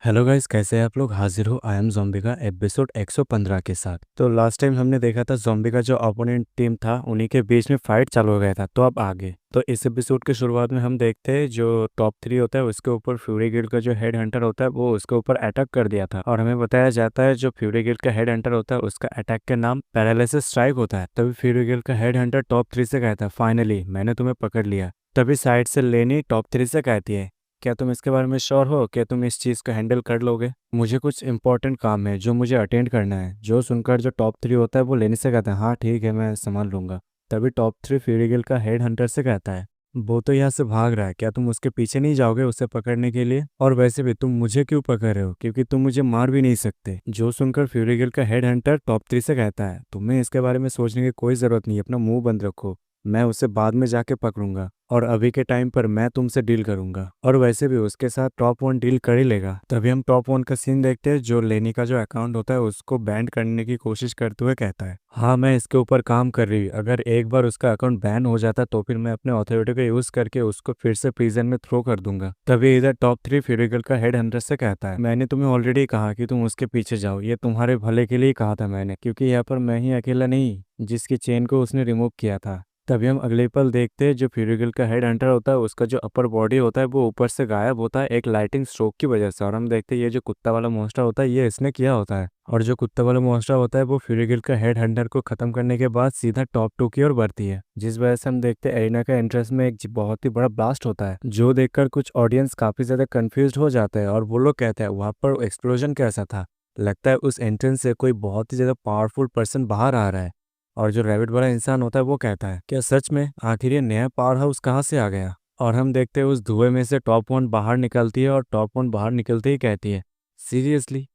Hello guys, कैसे हैं आप लोग। हाजिर हो आई एम ज़ॉम्बी का एपिसोड 115 के साथ। तो लास्ट टाइम हमने देखा था ज़ॉम्बी का जो अपोनेंट टीम था उन्हीं के बीच में फाइट चालू हो गया था। तो अब आगे तो इस एपिसोड के शुरुआत में हम देखते हैं जो टॉप 3 होता है उसके ऊपर फ्यूरी गिल्ड का जो हेड हंटर होता है वो उसके ऊपर अटैक कर दिया था। और हमें बताया जाता है जो फ्यूरी गिल्ड का हेड हंटर होता है उसका अटैक का नाम पैरालिसिस स्ट्राइक होता है। तभी फ्यूरी गिल्ड का हेड हंटर टॉप 3 से कहता है, फाइनली मैंने तुम्हें पकड़ लिया। तभी साइड से लेनी टॉप 3 से कहती है, क्या तुम इसके बारे में श्योर हो? क्या तुम इस चीज़ को हैंडल कर लोगे? मुझे कुछ इंपॉर्टेंट काम है जो मुझे अटेंड करना है। जो सुनकर जो टॉप 3 होता है वो लेने से कहता है, हाँ ठीक है मैं संभाल लूंगा। तभी टॉप 3 फ्यूरी का हेड हंटर से कहता है, वो तो यहाँ से भाग रहा है, क्या तुम उसके पीछे नहीं जाओगे उसे पकड़ने के लिए? और वैसे भी तुम मुझे क्यों पकड़ रहे हो, क्योंकि तुम मुझे मार भी नहीं सकते। जो सुनकर फ्यूरी का हेड हंटर टॉप 3 से कहता है, तुम्हें इसके बारे में सोचने की कोई ज़रूरत नहीं, अपना मुंह बंद रखो। मैं उसे बाद में जाके पकड़ूंगा और अभी के टाइम पर मैं तुमसे डील करूंगा। और वैसे भी उसके साथ टॉप 1 डील कर ही लेगा। तभी हम टॉप 1 का सीन देखते हैं जो लेनी का जो अकाउंट होता है उसको बैन करने की कोशिश करते हुए कहता है, हाँ मैं इसके ऊपर काम कर रही हूँ। अगर एक बार उसका अकाउंट बैन हो जाता तो फिर मैं अपने अथॉरिटी का यूज करके उसको फिर से प्रिजन में थ्रो कर दूंगा। तभी इधर टॉप 3 फ्यूरिगल का हेड हंटर से कहता है, मैंने तुम्हें ऑलरेडी कहा कि तुम उसके पीछे जाओ, ये तुम्हारे भले के लिए कहा था मैंने, क्योंकि यहाँ पर मैं ही अकेला नहीं जिसकी चेन को उसने रिमूव किया था। तभी हम अगले पल देखते हैं जो फ्यूरिगल का हेड हंटर होता है उसका जो अपर बॉडी होता है वो ऊपर से गायब होता है एक लाइटिंग स्ट्रोक की वजह से। और हम देखते हैं ये जो कुत्ता वाला मॉन्स्टर होता है ये इसने किया होता है। और जो कुत्ता वाला मॉन्स्टर होता है वो फ्यूरिगल का हेड हंटर को खत्म करने के बाद सीधा टॉप 2 की ओर बढ़ती है, जिस वजह से हम देखते हैं एरिना का एंट्रेंस में एक बहुत ही बड़ा ब्लास्ट होता है जो देखकर कुछ ऑडियंस काफी ज्यादा कंफ्यूज हो जाते हैं। और वो लोग कहते हैं वहां पर एक्सप्लोजन कैसा था, लगता है उस एंट्रेंस से कोई बहुत ही ज्यादा पावरफुल पर्सन बाहर आ रहा है। और जो रैबिट वाला इंसान होता है वो कहता है, क्या सच में? आखिर ये नया पावर हाउस कहाँ से आ गया? और हम देखते हैं उस धुएं में से टॉप 1 बाहर निकलती है और टॉप 1 बाहर निकलते ही कहती है, सीरियसली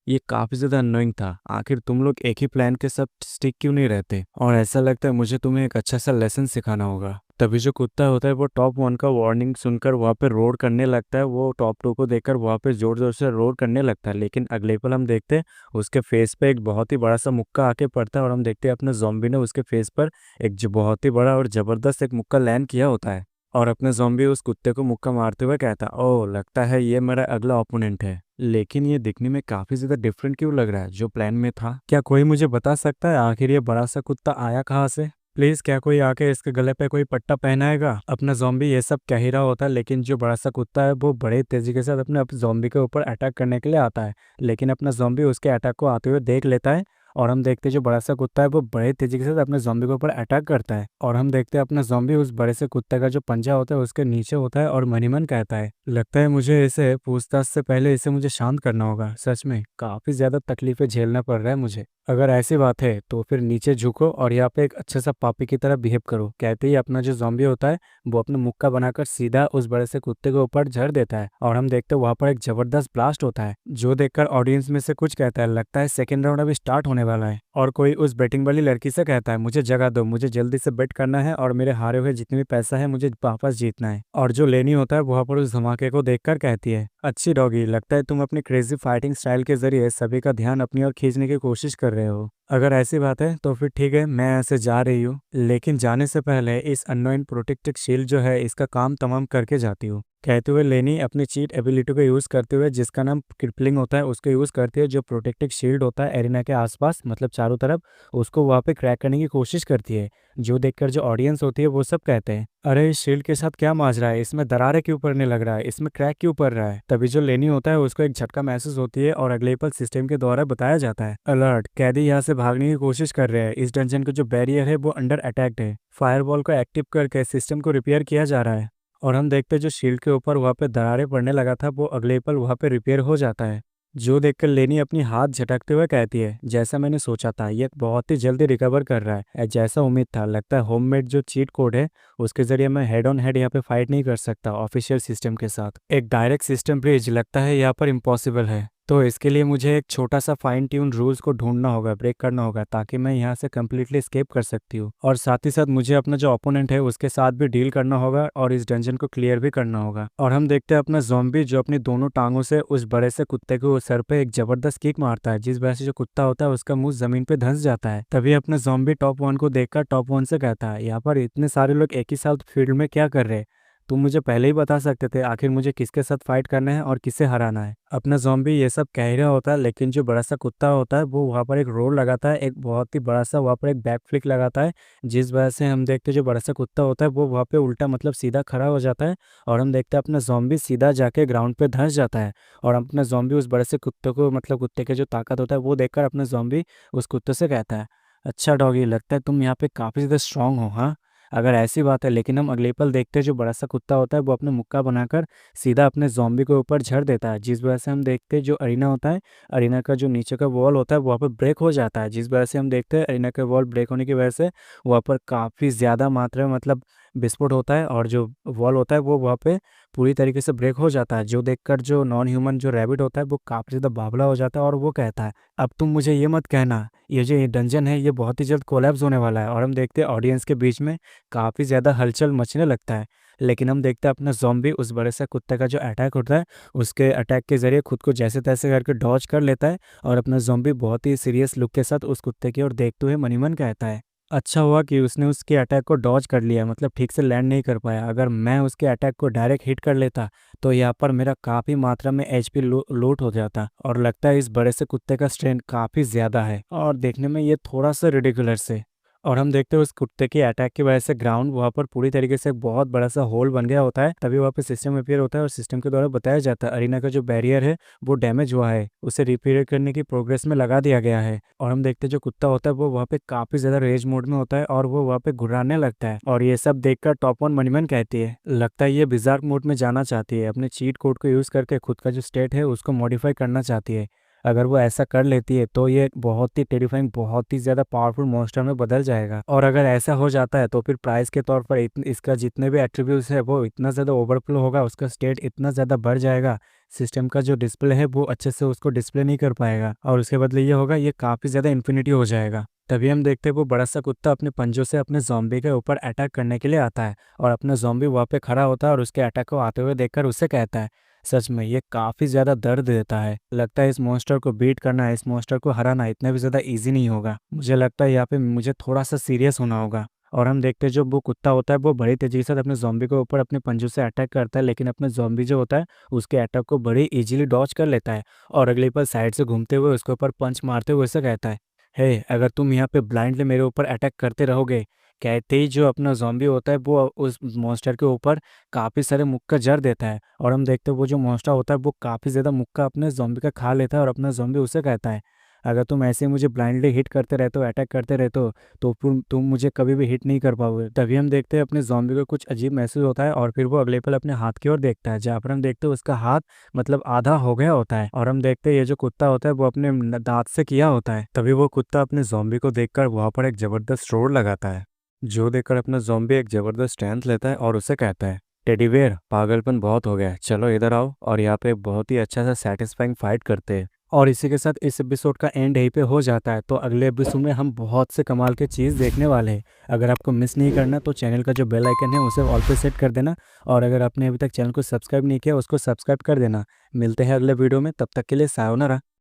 ये काफी ज्यादा अननोइंग था। आखिर तुम लोग एक ही प्लान के सब स्टिक क्यों नहीं रहते? और ऐसा लगता है मुझे तुम्हें एक अच्छा सा लेसन सिखाना होगा। तभी जो कुत्ता होता है वो टॉप 1 का वार्निंग सुनकर वहाँ पे रोड करने लगता है। वो टॉप 2 को देखकर वहाँ पे जोर जोर से रोड करने लगता है। लेकिन अगले पल हम देखते हैं उसके फेस पे एक बहुत ही बड़ा सा मुक्का आके पड़ता है और हम देखते हैं अपने ज़ॉम्बी ने उसके फेस पर एक जो बहुत ही बड़ा और जबरदस्त एक मुक्का लैंड किया होता है। और अपने ज़ॉम्बी उस कुत्ते को मुक्का मारते हुए कहता, ओह लगता है ये मेरा अगला ओपोनेंट है। लेकिन ये दिखने में काफी ज्यादा डिफरेंट क्यों लग रहा है जो प्लान में था? क्या कोई मुझे बता सकता है आखिर ये बड़ा सा कुत्ता आया कहाँ से? प्लीज क्या कोई आके इसके गले पे कोई पट्टा पहनाएगा? अपना ज़ॉम्बी ये सब कह ही रहा होता है लेकिन जो बड़ा सा कुत्ता है वो बड़े तेजी के साथ अपने ज़ॉम्बी के ऊपर अटैक करने के लिए आता है। लेकिन अपना ज़ॉम्बी उसके अटैक को आते हुए देख लेता है। और हम देखते हैं जो बड़ा सा कुत्ता है वो बड़े तेजी के साथ अपने ज़ॉम्बी के ऊपर अटैक करता है। और हम देखते हैं अपना ज़ॉम्बी उस बड़े से कुत्ते का जो पंजा होता है उसके नीचे होता है और मन ही मन कहता है, लगता है मुझे इसे पूछताछ से पहले इसे मुझे शांत करना होगा। सच में काफी ज्यादा तकलीफें झेलना पड़ रहा है मुझे। अगर ऐसी बात है तो फिर नीचे झुको और यहाँ पे एक अच्छे सा पापी की तरह बिहेव करो। कहते ही अपना जो ज़ॉम्बी होता है वो अपना मुक्का बनाकर सीधा उस बड़े से कुत्ते के ऊपर झड़ देता है। और हम देखते हैं वहां पर एक जबरदस्त ब्लास्ट होता है जो देखकर ऑडियंस में से कुछ कहता है, लगता है सेकेंड राउंड अभी स्टार्ट होने वाला है। और कोई उस बेटिंग वाली लड़की से कहता है, मुझे जगह दो, मुझे जल्दी से बेट करना है और मेरे हारे हुए जितने भी पैसा है मुझे वापस जीतना है। और जो लेनी होता है वहां पर उस धमाके को देखकर कहती है, अच्छी डॉगी, लगता है तुम अपनी क्रेजी फाइटिंग स्टाइल के जरिए सभी का ध्यान अपनी ओर खींचने की कोशिश कर रहे हो। अगर ऐसी बात है तो फिर ठीक है, मैं ऐसे जा रही हूँ, लेकिन जाने से पहले इस अननोन प्रोटेक्टेड शील्ड जो है इसका काम तमाम करके जाती हूँ। कहते हुए लेनी अपनी चीट एबिलिटी को यूज करते हुए जिसका नाम क्रिपलिंग होता है उसको यूज करती है। जो प्रोटेक्टेड शील्ड होता है एरिना के आसपास मतलब चारों तरफ, उसको वहाँ पे क्रैक करने की कोशिश करती है। जो देखकर जो ऑडियंस होती है वो सब कहते हैं, अरे इस शील्ड के साथ क्या माजरा है, इसमें दरारें क्यों पड़ने लग रहा है, इसमें क्रैक क्यों पड़ रहा है? तभी जो लेनी होता है उसको एक झटका महसूस होती है और अगले पल सिस्टम के द्वारा बताया जाता है, अलर्ट, कैदी यहाँ से भागने की कोशिश कर रहे हैं, इस डंजन का जो बैरियर है वो अंडर अटैक्ड है, फायरवॉल को एक्टिव करके सिस्टम को रिपेयर किया जा रहा है। और हम देखते हैं जो शील्ड के ऊपर वहाँ पे दरारें पड़ने लगा था वो अगले पल वहाँ पे रिपेयर हो जाता है। जो देखकर लेनी अपनी हाथ झटकते हुए कहती है, जैसा मैंने सोचा था ये बहुत ही जल्दी रिकवर कर रहा है, जैसा उम्मीद था। लगता है होममेड जो चीट कोड है उसके जरिए मैं हेड ऑन हेड यहाँ पे फाइट नहीं कर सकता ऑफिशियल सिस्टम के साथ। एक डायरेक्ट सिस्टम ब्रिज लगता है यहाँ पर इम्पॉसिबल है। तो इसके लिए मुझे एक छोटा सा फाइन ट्यून रूल्स को ढूंढना होगा, ब्रेक करना होगा, ताकि मैं यहाँ से कम्प्लीटली एस्केप कर सकती हूँ। और साथ ही साथ मुझे अपना जो ओपोनेंट है उसके साथ भी डील करना होगा और इस डंजन को क्लियर भी करना होगा। और हम देखते हैं अपना ज़ॉम्बी जो अपनी दोनों टांगों से उस बड़े से कुत्ते को सर पे एक जबरदस्त किक मारता है, जिस वजह से जो कुत्ता होता है उसका मुंह जमीन पे धंस जाता है। तभी अपना ज़ॉम्बी टॉप 1 को देखकर टॉप 1 से कहता है, यहाँ पर इतने सारे लोग एक ही साथ फील्ड में क्या कर रहे हैं? तुम मुझे पहले ही बता सकते थे आखिर मुझे किसके साथ फाइट करना है और किसे हराना है। अपना ज़ॉम्बी ये सब कह ही रहा होता है, लेकिन जो बड़ा सा कुत्ता होता है वो वहाँ पर एक रोल लगाता है, एक बहुत ही बड़ा सा वहाँ पर एक बैक फ्लिक लगाता है, जिस वजह से हम देखते हैं जो बड़ा सा कुत्ता होता है वो वहाँ पे उल्टा मतलब सीधा खड़ा हो जाता है, और हम देखते हैं अपना ज़ॉम्बी सीधा जाके ग्राउंड पे धंस जाता है। और अपना ज़ॉम्बी उस बड़े से कुत्ते को मतलब कुत्ते के जो ताकत होता है वो देखकर अपना ज़ॉम्बी उस कुत्ते से कहता है, अच्छा डॉगी, लगता है तुम यहाँ पे काफ़ी ज़्यादा स्ट्रांग हो, हाँ। अगर ऐसी बात है, लेकिन हम अगले पल देखते हैं जो बड़ा सा कुत्ता होता है वो अपने मुक्का बनाकर सीधा अपने ज़ॉम्बी के ऊपर झड़ देता है, जिस वजह से हम देखते हैं जो अरीना होता है, अरीना का जो नीचे का वॉल होता है वहाँ पर ब्रेक हो जाता है, जिस वजह से हम देखते हैं अरीना का वॉल ब्रेक होने की वजह से वहाँ पर काफ़ी ज़्यादा मात्रा में मतलब विस्फोट होता है, और जो वॉल होता है वो वहाँ पे पूरी तरीके से ब्रेक हो जाता है, जो देखकर जो नॉन ह्यूमन जो रैबिट होता है वो काफ़ी ज़्यादा बावला हो जाता है, और वो कहता है, अब तुम मुझे ये मत कहना ये जो ये डंजन है ये बहुत ही जल्द कोलैप्स होने वाला है। और हम देखते हैं ऑडियंस के बीच में काफ़ी ज़्यादा हलचल मचने लगता है, लेकिन हम देखते हैं अपना ज़ॉम्बी उस बड़े से कुत्ते का जो अटैक होता है उसके अटैक के ज़रिए खुद को जैसे तैसे करके डॉज कर लेता है, और अपना ज़ॉम्बी बहुत ही सीरियस लुक के साथ उस कुत्ते की ओर देखते हुए मन ही मन कहता है, अच्छा हुआ कि उसने उसके अटैक को डॉज कर लिया, मतलब ठीक से लैंड नहीं कर पाया। अगर मैं उसके अटैक को डायरेक्ट हिट कर लेता तो यहाँ पर मेरा काफ़ी मात्रा में एचपी लूट हो जाता, और लगता है इस बड़े से कुत्ते का स्ट्रेंथ काफ़ी ज़्यादा है और देखने में ये थोड़ा सा रिडिकुलस है। और हम देखते हैं उस कुत्ते के अटैक की वजह से ग्राउंड वहाँ पर पूरी तरीके से एक बहुत बड़ा सा होल बन गया होता है, तभी वहाँ पे सिस्टम अपीयर होता है और सिस्टम के द्वारा बताया जाता है अरीना का जो बैरियर है वो डैमेज हुआ है, उसे रिपेयर करने की प्रोग्रेस में लगा दिया गया है। और हम देखते हैं जो कुत्ता होता है वो वहाँ पे काफ़ी ज़्यादा रेज मोड में होता है और वो वहाँ पे घुराने लगता है, और ये सब देखकर टॉप वन मनीमन कहती है, लगता है ये बिजार्क मोड में जाना चाहती है, अपने चीट कोड को यूज़ करके खुद का जो स्टेट है उसको मॉडिफाई करना चाहती है। अगर वो ऐसा कर लेती है तो ये बहुत ही टेरिफाइंग बहुत ही ज़्यादा पावरफुल मॉन्स्टर में बदल जाएगा, और अगर ऐसा हो जाता है तो फिर प्राइस के तौर पर इसका जितने भी एट्रीब्यूट्स है वो इतना ज़्यादा ओवरफ्लो होगा, उसका स्टेट इतना ज़्यादा बढ़ जाएगा, सिस्टम का जो डिस्प्ले है वो अच्छे से उसको डिस्प्ले नहीं कर पाएगा, और उसके बदले ये होगा ये काफ़ी ज़्यादा इन्फिनिटी हो जाएगा। तभी हम देखते हैं वो बड़ा सा कुत्ता अपने पंजों से अपने ज़ॉम्बी के ऊपर अटैक करने के लिए आता है, और अपना ज़ॉम्बी वहाँ पे खड़ा होता है और उसके अटैक को आते हुए देखकर उससे कहता है, सच में ये काफ़ी ज़्यादा दर्द देता है, लगता है इस मॉन्स्टर को बीट करना, इस मॉन्स्टर को हराना इतना भी ज़्यादा ईजी नहीं होगा, मुझे लगता है यहाँ पे मुझे थोड़ा सा सीरियस होना होगा। और हम देखते हैं जो वो कुत्ता होता है वो बड़ी तेजी के साथ अपने ज़ॉम्बी के ऊपर अपने पंजों से अटैक करता है, लेकिन अपने ज़ॉम्बी जो होता है उसके अटैक को बड़ी इजीली डॉज कर लेता है, और अगले पल साइड से घूमते हुए उसके ऊपर पंच मारते हुए ऐसा कहता है, हे अगर तुम यहाँ पे ब्लाइंडली मेरे ऊपर अटैक करते रहोगे। कहते ही जो अपना ज़ॉम्बी होता है वो उस मॉन्स्टर के ऊपर काफ़ी सारे मुक्का जड़ देता है, और हम देखते हैं वो जो मॉन्स्टर होता है वो काफ़ी ज़्यादा मुक्का अपने ज़ॉम्बी का खा लेता है, और अपना ज़ॉम्बी उसे कहता है, अगर तुम ऐसे ही मुझे ब्लाइंडली हिट करते रहते हो, अटैक करते रहते हो, तो फिर तुम मुझे कभी भी हिट नहीं कर पाओगे। तभी हम देखते हैं अपने ज़ॉम्बी को कुछ अजीब महसूस होता है, और फिर वो अगले पल अपने हाथ की ओर देखता है, जहाँ पर हम देखते हैं उसका हाथ मतलब आधा हो गया होता है, और हम देखते हैं ये जो कुत्ता होता है वो अपने दांत से किया होता है। तभी वो कुत्ता अपने ज़ॉम्बी को देखकर वहाँ पर एक ज़बरदस्त रोर लगाता है, जो देखकर अपना ज़ॉम्बी एक ज़बरदस्त स्ट्रेंथ लेता है और उसे कहता है, टेडी बेयर पागलपन बहुत हो गया है, चलो इधर आओ और यहाँ पे बहुत ही अच्छा सा सेटिस्फाइंग फाइट करते हैं। और इसी के साथ इस एपिसोड का एंड यहीं पे हो जाता है, तो अगले एपिसोड में हम बहुत से कमाल के चीज़ देखने वाले हैं। अगर आपको मिस नहीं करना तो चैनल का जो बेल आइकन है उसे ऑल पे सेट कर देना, और अगर आपने अभी तक चैनल को सब्सक्राइब नहीं किया उसको सब्सक्राइब कर देना। मिलते हैं अगले वीडियो में, तब तक के लिए सायोनारा।